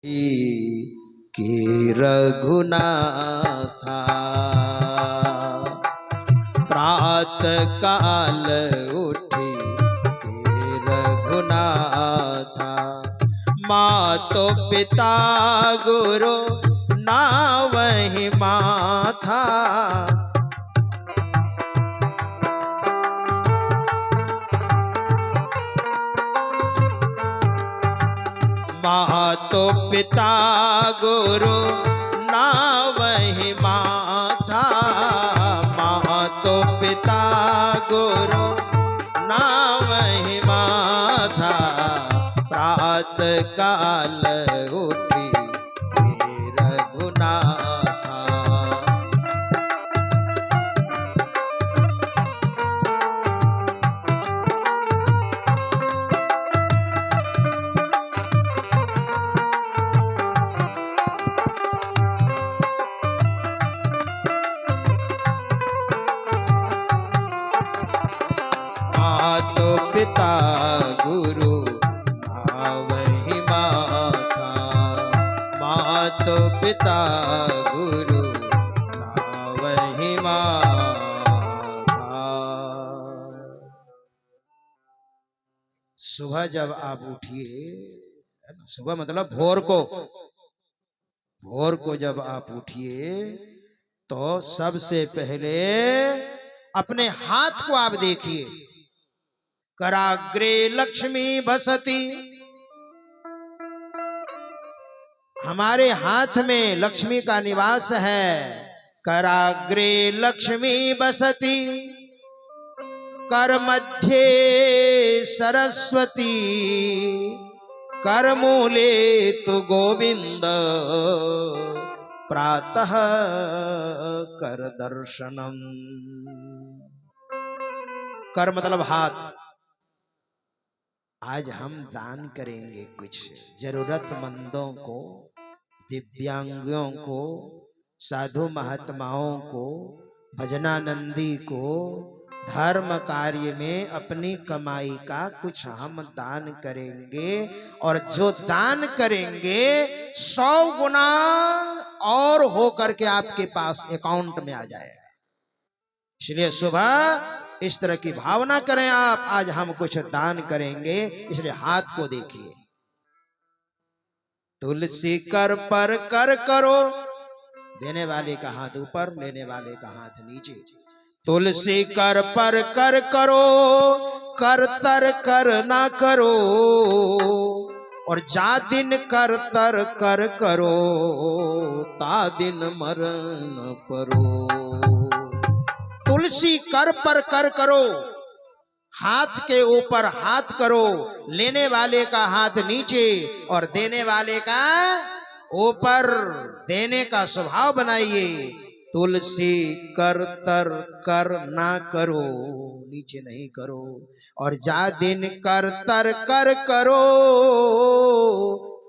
कि रघुनाथा प्रात काल उठी के रघुनाथा मातो पिता गुरु नावहि माथा मातो पिता गुरु नावहि माथा मातो पिता गुरु नावहि माथा प्रात काल उठी के रघुनाथा मातो पिता गुरु नावहि माथा मातो पिता गुरु नावहि माथा। सुबह जब आप उठिए, सुबह मतलब भोर को जब आप उठिए तो सबसे पहले अपने हाथ को आप देखिए। कराग्रे लक्ष्मी बसती, हमारे हाथ में लक्ष्मी का निवास है। कराग्रे लक्ष्मी बसती कर मध्य सरस्वती कर मूले तु गोविंद प्रातः कर दर्शनम। कर मतलब हाथ। आज हम दान करेंगे कुछ जरूरतमंदों को, दिव्यांगों को, साधु महात्माओं को, भजनानंदी को, धर्म कार्य में अपनी कमाई का कुछ हम दान करेंगे और जो दान करेंगे 100 गुना और होकर के आपके पास अकाउंट में आ जाएगा। इसलिए सुबह इस तरह की भावना करें आप, आज हम कुछ दान करेंगे, इसलिए हाथ को देखिए। तुलसी कर पर कर करो, देने वाले का हाथ ऊपर, लेने वाले का हाथ नीचे। तुलसी कर पर कर करो, कर तर कर ना करो, और जा दिन कर तर कर करो, ता दिन मरण परो। तुलसी कर पर कर करो, हाथ के ऊपर हाथ करो, लेने वाले का हाथ नीचे और देने वाले का ऊपर, देने का स्वभाव बनाइए। तुलसी कर तर कर ना करो, नीचे नहीं करो, और जा दिन कर तर कर करो,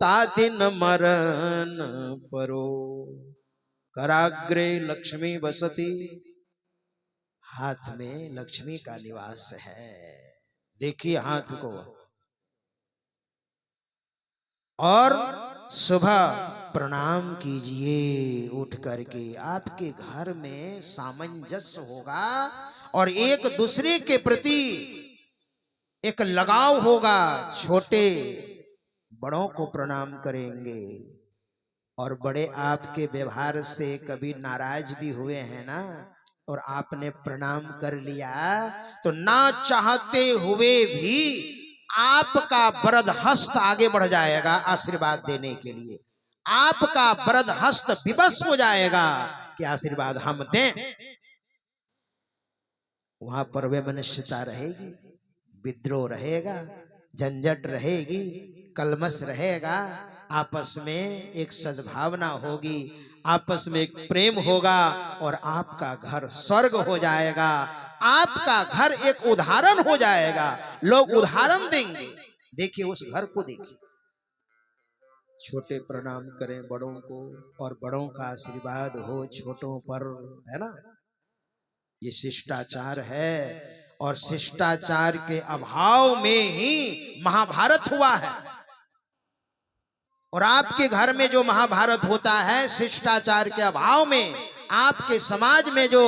ता दिन मरण परो। कराग्रे लक्ष्मी बसती, हाथ में लक्ष्मी का निवास है। देखिए हाथ को। और सुबह प्रणाम कीजिए उठ करके। आपके घर में सामंजस्य होगा और एक दूसरे के प्रति एक लगाव होगा। छोटे बड़ों को प्रणाम करेंगे और बड़े आपके व्यवहार से कभी नाराज भी हुए हैं ना, और आपने प्रणाम कर लिया तो ना चाहते हुए भी आपका वरद हस्त आगे बढ़ जाएगा आशीर्वाद देने के लिए। आपका वरद हस्त विवश हो जाएगा कि आशीर्वाद हम दें। वहां पर वैमनस्यता रहेगी, विद्रोह रहेगा, झंझट रहेगी, कलमश रहेगा। आपस में एक सद्भावना होगी, आपस में एक प्रेम होगा और आपका घर स्वर्ग हो जाएगा। आपका घर एक उदाहरण हो जाएगा, लोग उदाहरण देंगे। देखिए उस घर को देखिए। छोटे प्रणाम करें बड़ों को और बड़ों का आशीर्वाद हो छोटों पर, है ना। ये शिष्टाचार है और शिष्टाचार के अभाव में ही महाभारत हुआ है। और आपके घर में जो महाभारत होता है शिष्टाचार के अभाव में, आपके समाज में जो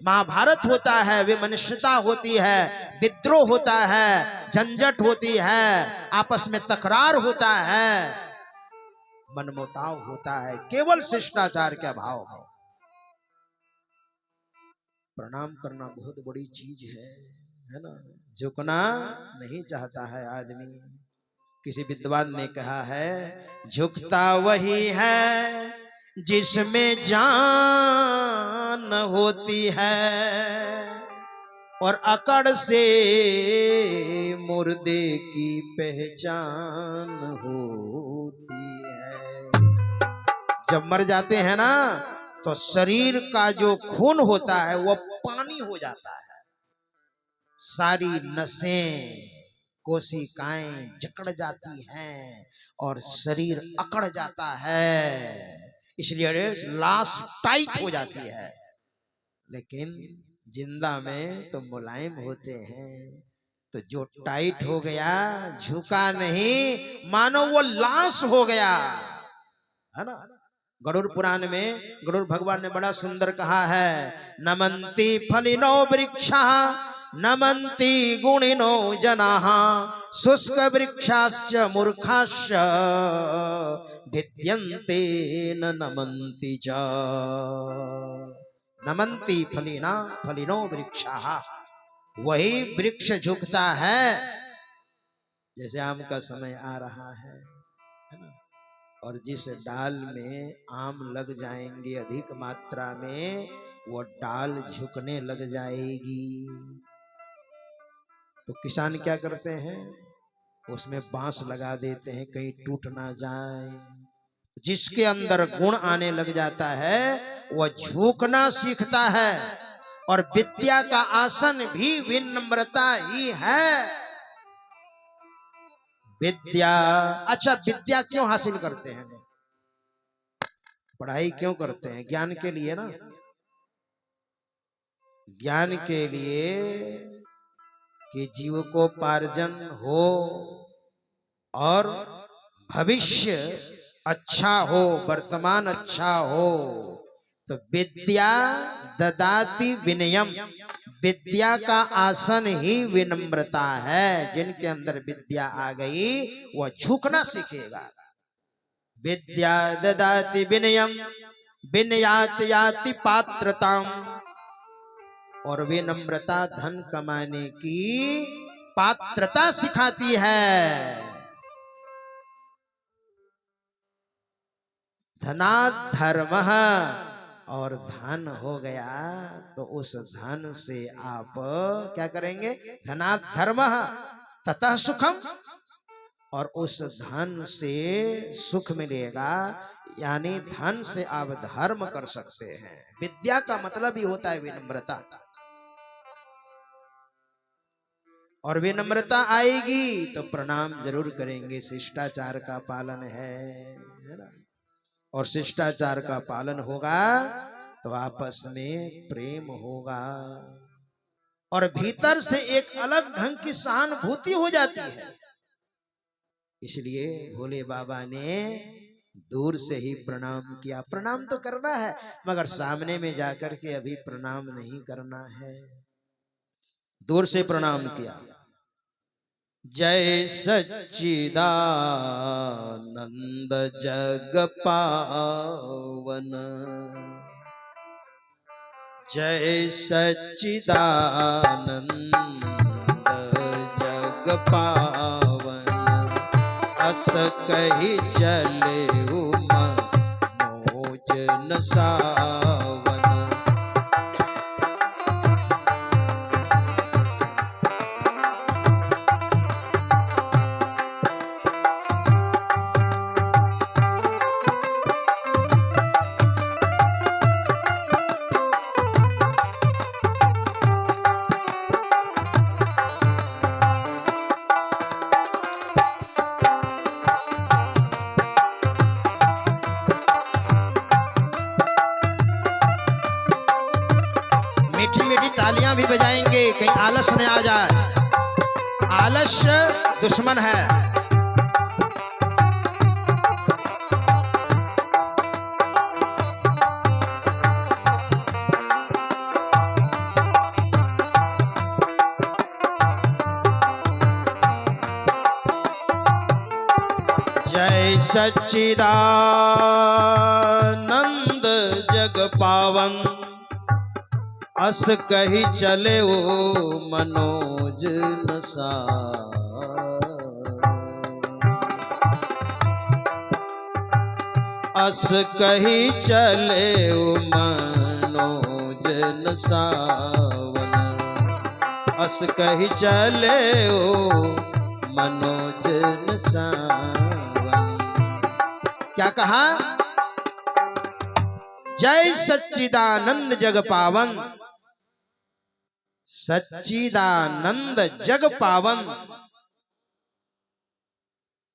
महाभारत होता है वे मनुष्यता होती है, विद्रोह होता है, झंझट होती है, आपस में तकरार होता है, मनमुटाव होता है, केवल शिष्टाचार के अभाव में। प्रणाम करना बहुत बड़ी चीज है ना। झुकना नहीं चाहता है आदमी। किसी विद्वान ने कहा है, झुकता वही है जिसमें जान होती है और अकड़ से मुर्दे की पहचान होती है। जब मर जाते हैं ना तो शरीर का जो खून होता है वह पानी हो जाता है, सारी नसें कोशिकाएं जकड़ जाती हैं और शरीर अकड़ जाता है, इसलिए लाश टाइट हो जाती है। लेकिन जिंदा में तो मुलायम होते हैं, तो जो टाइट हो गया झुका नहीं, मानो वो लाश हो गया, है ना। गरुड़ पुराण में गरुड़ भगवान ने बड़ा सुंदर कहा है, नमन्ति फलिनो वृक्षा नमन्ति गुणिनो जनाः शुष्क वृक्षास्य मूर्खाश्च भिद्यन्ते न नमन्ति च। नमन्ति फलिनो वृक्षाः, वही वृक्ष झुकता है। जैसे आम का समय आ रहा है ना, और जिस डाल में आम लग जाएंगे अधिक मात्रा में, वो डाल झुकने लग जाएगी। तो किसान क्या करते हैं, उसमें बांस लगा देते हैं कहीं टूट ना जाए। जिसके अंदर गुण आने लग जाता है वह झुकना सीखता है, और विद्या का आसन भी विनम्रता ही है। विद्या, अच्छा विद्या क्यों हासिल करते हैं लोग, पढ़ाई क्यों करते हैं? ज्ञान के लिए ना, ज्ञान के लिए कि जीवकोपार्जन हो और भविष्य अच्छा हो, वर्तमान अच्छा हो। तो विद्या ददाति विनयम, विद्या का आसन ही विनम्रता है। जिनके अंदर विद्या आ गई वह झुकना सीखेगा। विद्या ददाति विनयम विनयात याति पात्रताम, और विनम्रता धन कमाने की पात्रता सिखाती है। धनात् धर्मः, और धन हो गया तो उस धन से आप क्या करेंगे, धनात् धर्मः ततः सुखम, और उस धन से सुख मिलेगा, यानी धन से आप धर्म कर सकते हैं। विद्या का मतलब ही होता है विनम्रता, और विनम्रता आएगी तो प्रणाम जरूर करेंगे। शिष्टाचार का पालन है ना, और शिष्टाचार का पालन होगा तो आपस में प्रेम होगा, और भीतर से एक अलग ढंग की सहानुभूति हो जाती है। इसलिए भोले बाबा ने दूर से ही प्रणाम किया। प्रणाम तो करना है मगर सामने में जाकर के अभी प्रणाम नहीं करना है, दूर से प्रणाम किया। जय सच्चिदानंद जग पावन, जय सच्चिदानंद जग पावन, अस कही चले मनोज न सावन। मीठी मीठी तालियां भी बजाएंगे, कहीं आलस न आ जाए। आलस्य दुश्मन है। सच्चिदानंद जग पावन, अस कही चले ओ मनोज नसा। अस कही चले ओ मनोज नसावन, अस कही चले ओ मनोज नसावन। क्या कहा? जय सच्चिदानंद जग पावन, सच्चिदानंद जग पावन।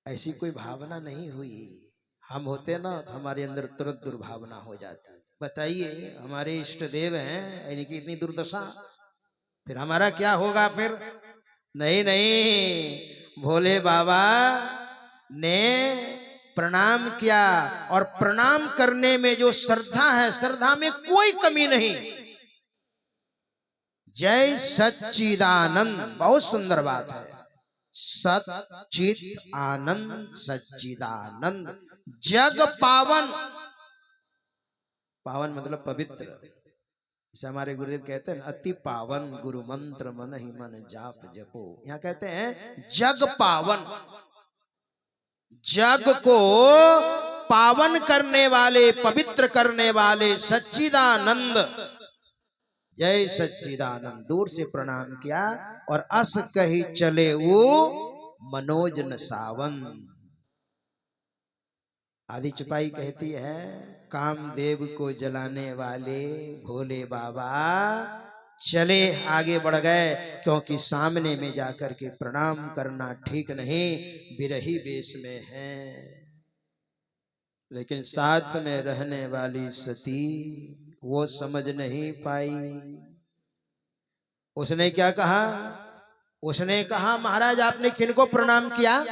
ऐसी कोई भावना नहीं हुई। हम होते ना तो हमारे अंदर तुरंत दुर्भावना हो जाती। बताइए, हमारे इष्ट देव हैं, इनकी इतनी दुर्दशा, फिर हमारा क्या होगा? फिर नहीं नहीं, भोले बाबा ने प्रणाम किया, और प्रणाम करने में जो श्रद्धा है, श्रद्धा में कोई कमी नहीं। जय सच्चिदानंद, बहुत सुंदर बात है। सच्चित आनंद, सच्चिदानंद जग पावन। पावन मतलब पवित्र। जैसे हमारे गुरुदेव कहते हैं, अति पावन गुरु मंत्र मन ही मन जाप जपो। यहाँ कहते हैं जग पावन, जग को पावन करने वाले, पवित्र करने वाले सच्चिदानंद। जय सच्चिदानंद। दूर से प्रणाम किया, और अस कही चले वो मनोज नसावन। आदि चुपाई कहती है, कामदेव को जलाने वाले भोले बाबा चले, आगे बढ़ गए, क्योंकि सामने में जाकर के प्रणाम करना ठीक नहीं, बिरही वेश में है। लेकिन साथ में रहने वाली सती वो समझ नहीं पाई। उसने क्या कहा? उसने कहा, महाराज आपने किनको प्रणाम किया?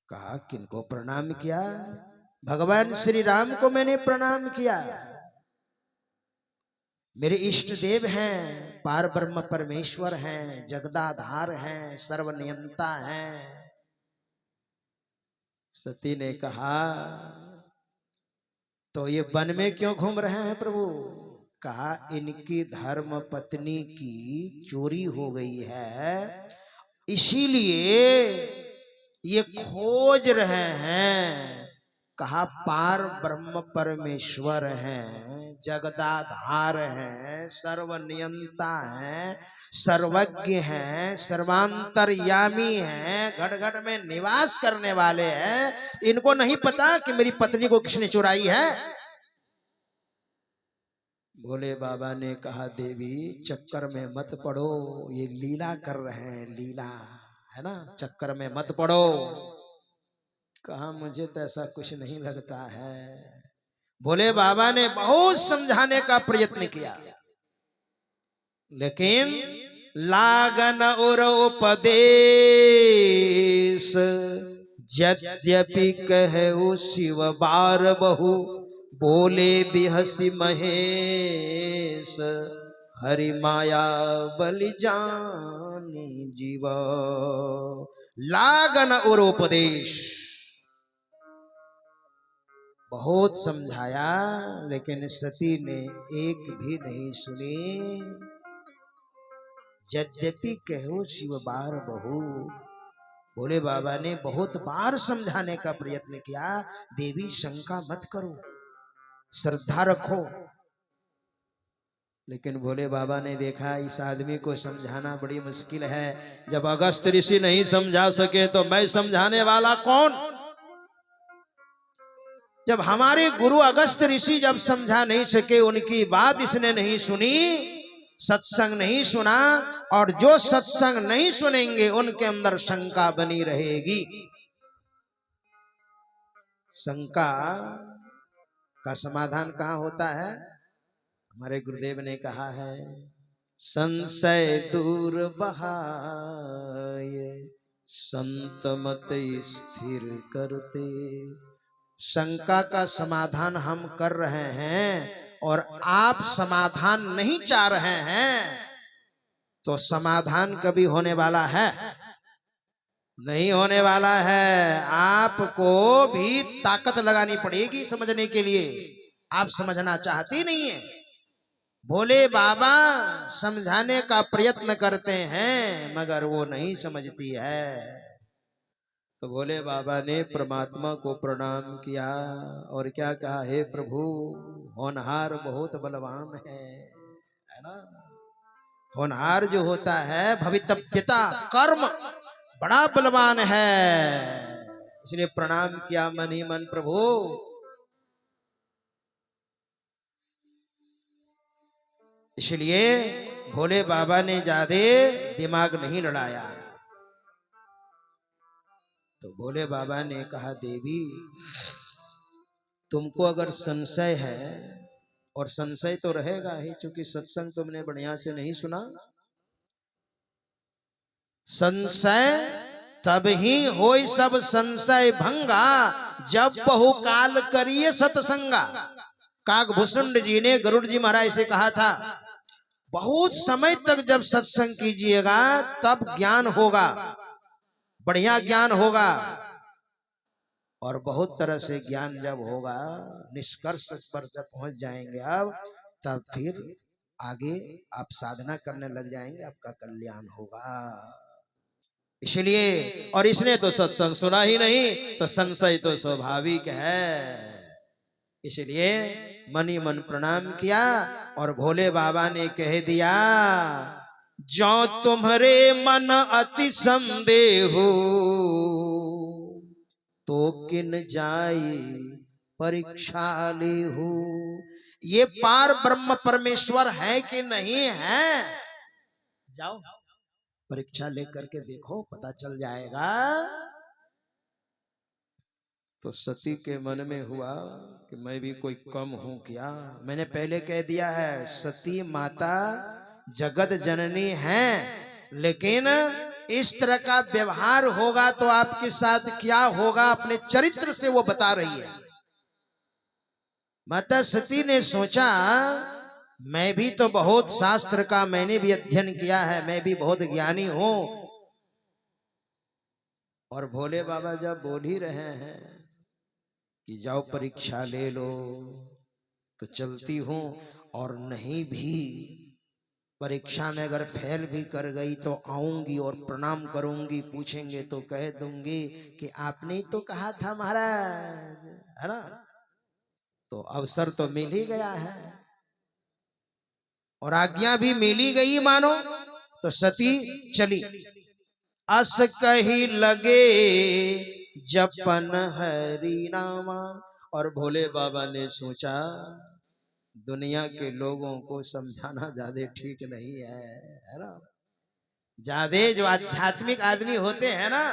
कहा, किनको प्रणाम किया? भगवान श्री राम को मैंने प्रणाम किया। मेरे इष्ट देव हैं, पार ब्रह्म परमेश्वर हैं, जगदाधार हैं, सर्वनियंता हैं। सती ने कहा, तो ये वन में क्यों घूम रहे हैं प्रभु? कहा, इनकी धर्म पत्नी की चोरी हो गई है, इसीलिए ये खोज रहे हैं। कहा, पार ब्रह्म परमेश्वर हैं, जगदाधार हैं, सर्वनियंता हैं, सर्वज्ञ हैं, सर्वांतर्यामी हैं, घट घट में निवास करने वाले हैं। इनको नहीं पता कि मेरी पत्नी को किसने चुराई है? भोले बाबा ने कहा, देवी चक्कर में मत पड़ो, ये लीला कर रहे हैं, लीला है ना, चक्कर में मत पड़ो। कहा, मुझे तो ऐसा कुछ नहीं लगता है। भोले बाबा ने बहुत समझाने का प्रयत्न किया, लेकिन लागन और उपदेश, यद्यपि कहो शिव बार बहु, बोले बिहसी महेश, हरि माया बलि जानी जीवा। लागन और उपदेश, बहुत समझाया, लेकिन सती ने एक भी नहीं सुनी। यद्यपि कहो शिव बार बहु, भोले बाबा ने बहुत बार समझाने का प्रयत्न किया, देवी शंका मत करो, श्रद्धा रखो। लेकिन भोले बाबा ने देखा, इस आदमी को समझाना बड़ी मुश्किल है। जब अगस्त ऋषि नहीं समझा सके तो मैं समझाने वाला कौन? जब हमारे गुरु अगस्त ऋषि जब समझा नहीं सके, उनकी बात इसने नहीं सुनी, सत्संग नहीं सुना, और जो सत्संग नहीं सुनेंगे उनके अंदर शंका बनी रहेगी। शंका का समाधान कहाँ होता है? हमारे गुरुदेव ने कहा है, संशय दूर बहाये, संत मत स्थिर करते। शंका का समाधान हम कर रहे हैं और आप समाधान नहीं चाह रहे हैं, तो समाधान कभी होने वाला है? नहीं होने वाला है। आपको भी ताकत लगानी पड़ेगी समझने के लिए। आप समझना चाहती नहीं है। भोले बाबा समझाने का प्रयत्न करते हैं मगर वो नहीं समझती है। तो भोले बाबा ने परमात्मा को प्रणाम किया और क्या कहा, हे प्रभु होनहार बहुत बलवान है ना। होनहार जो होता है भवितव्यता कर्म बड़ा बलवान है। इसलिए प्रणाम किया मन ही मन प्रभु। इसलिए भोले बाबा ने ज्यादा दिमाग नहीं लड़ाया। तो भोले बाबा ने कहा, देवी तुमको अगर संशय है, और संशय तो रहेगा ही क्योंकि सत्संग तुमने बढ़िया से नहीं सुना। संशय तब ही होई सब संशय भंगा, जब बहुकाल करिए सत्संगा। काकभूषण जी ने गरुड़ जी महाराज से कहा था, बहुत समय तक जब सत्संग कीजिएगा तब ज्ञान होगा, बढ़िया ज्ञान होगा। और बहुत तरह से ज्ञान जब होगा, निष्कर्ष पर जब पहुंच जाएंगे आप, तब फिर आगे आप साधना करने लग जाएंगे, आपका कल्याण होगा। इसलिए, और इसने तो सत्संग सुना ही नहीं, तो संशय तो स्वाभाविक है। इसलिए मन ही मन प्रणाम किया और भोले बाबा ने कह दिया, जो तुम्हारे मन अति संदेहु, तो किन जाई परीक्षा लेहु। ये पार ब्रह्म परमेश्वर है कि नहीं है, जाओ परीक्षा लेकर के देखो, पता चल जाएगा। तो सती के मन में हुआ कि मैं भी कोई कम हूं क्या। मैंने पहले कह दिया है, सती माता जगत जननी है, लेकिन इस तरह का व्यवहार होगा तो आपके साथ क्या होगा, अपने चरित्र से वो बता रही है। माता सती ने सोचा, मैं भी तो बहुत शास्त्र का मैंने भी अध्ययन किया है, मैं भी बहुत ज्ञानी हूं। और भोले बाबा जब बोल ही रहे हैं कि जाओ परीक्षा ले लो, तो चलती हूं। और नहीं भी परीक्षा में अगर फेल भी कर गई तो आऊंगी और प्रणाम करूंगी, पूछेंगे तो कह दूंगी कि आपने ही तो कहा था महाराज, है ना। तो अवसर तो मिल ही गया है और आज्ञा भी मिल ही गई मानो। तो सती चली। अस कही लगे जपन हरि नामा। और भोले बाबा ने सोचा, दुनिया के लोगों को समझाना ज्यादा ठीक नहीं है ना। ज्यादा जो आध्यात्मिक आदमी होते हैं ना,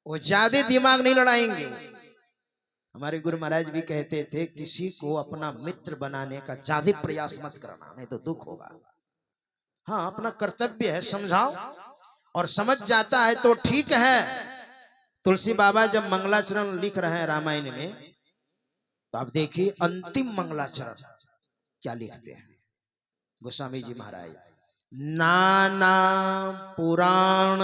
वो ज्यादा दिमाग नहीं लड़ाएंगे। हमारे गुरु महाराज भी कहते थे, किसी को अपना मित्र बनाने का ज्यादा प्रयास मत करना, नहीं तो दुख होगा। हाँ, अपना कर्तव्य है, समझाओ, और समझ जाता है तो ठीक है। तुलसी बाबा जब मंगलाचरण लिख रहे हैं रामायण में, तो आप देखिए अंतिम मंगलाचरण क्या लिखते हैं गोस्वामी जी महाराज। नाना पुराण,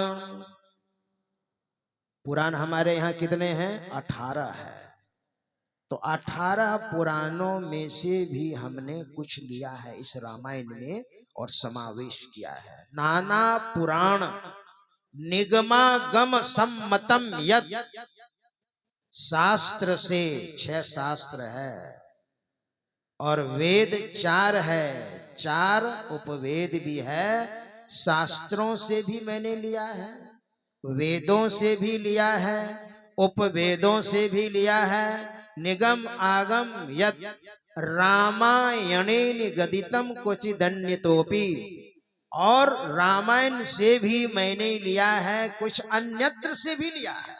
पुराण हमारे यहाँ कितने हैं, 18 है। तो 18 पुराणों में से भी हमने कुछ लिया है इस रामायण में और समावेश किया है। नाना पुराण निगमागम सम्मतम यद, शास्त्र से 6 शास्त्र है और वेद 4 है, 4 उपवेद भी है। शास्त्रों से भी मैंने लिया है, वेदों से भी लिया है, उपवेदों से भी लिया है। निगम आगम यद रामायणे निगदितम क्वचिदन्यतोपि, और रामायण से भी मैंने लिया है, कुछ अन्यत्र से भी लिया है।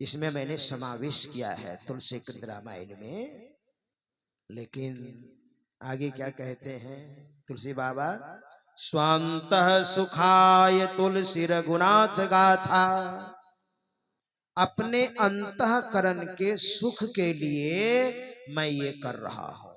इसमें मैंने समावेश किया है तुलसी कृत रामायण में। लेकिन आगे क्या कहते हैं तुलसी बाबा, स्वांतः सुखाय तुलसी रघुनाथ गाथा, अपने अंतःकरण के सुख के लिए मैं ये कर रहा हूं।